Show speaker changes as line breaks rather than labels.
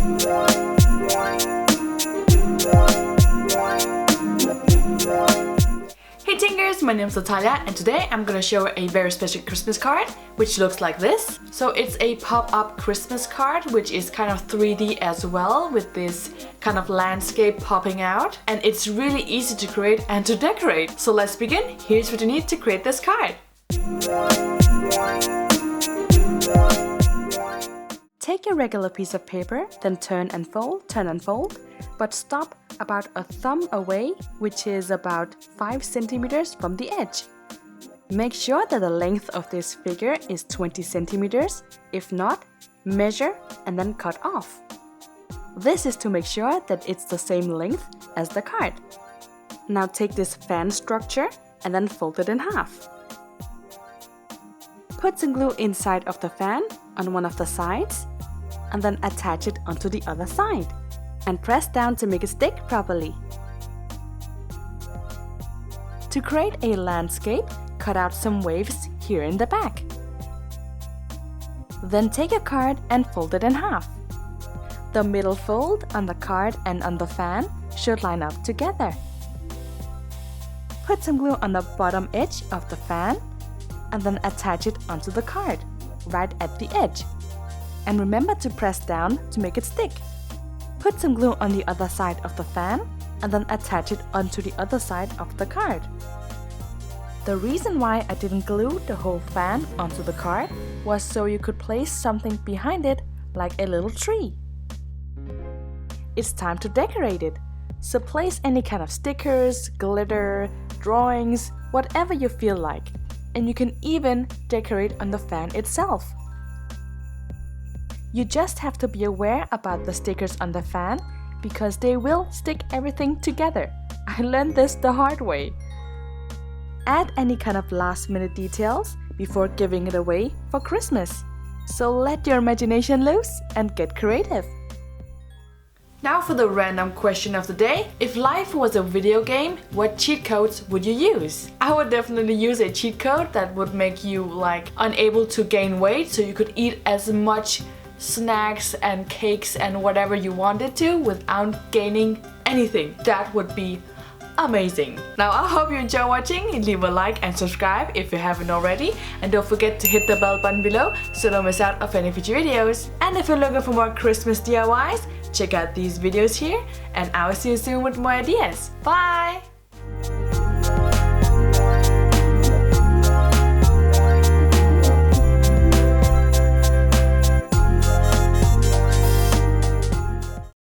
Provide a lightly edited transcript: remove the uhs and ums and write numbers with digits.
Hey Tinkers, my name is Natalia and today I'm gonna show a very special Christmas card which looks like this. So it's a pop-up Christmas card which is kind of 3D as well, with this kind of landscape popping out, and it's really easy to create and to decorate. So let's begin. Here's what you need to create this card. Take a regular piece of paper, then turn and fold, but stop about a thumb away, which is about 5 centimeters from the edge. Make sure that the length of this figure is 20 centimeters. If not, measure and then cut off. This is to make sure that it's the same length as the card. Now take this fan structure and then fold it in half. Put some glue inside of the fan on one of the sides and then attach it onto the other side and press down to make it stick properly. To create a landscape, cut out some waves here in the back. Then take a card and fold it in half. The middle fold on the card and on the fan should line up together. Put some glue on the bottom edge of the fan and then attach it onto the card, right at the edge. And remember to press down to make it stick. Put some glue on the other side of the fan and then attach it onto the other side of the card. The reason why I didn't glue the whole fan onto the card was so you could place something behind it, like a little tree. It's time to decorate it, so place any kind of stickers, glitter, drawings, whatever you feel like, and you can even decorate on the fan itself. You just have to be aware about the stickers on the fan because they will stick everything together. I learned this the hard way. Add any kind of last-minute details before giving it away for Christmas. So let your imagination loose and get creative. Now for the random question of the day. If life was a video game, what cheat codes would you use? I would definitely use a cheat code that would make you unable to gain weight, so you could eat as much snacks and cakes and whatever you wanted to without gaining anything. That would be amazing. Now I hope you enjoy watching. Leave a like and subscribe if you haven't already, and don't forget to hit the bell button below so don't miss out of any future videos. And if you're looking for more Christmas DIYs, check out these videos here, and I'll see you soon with more ideas. Bye!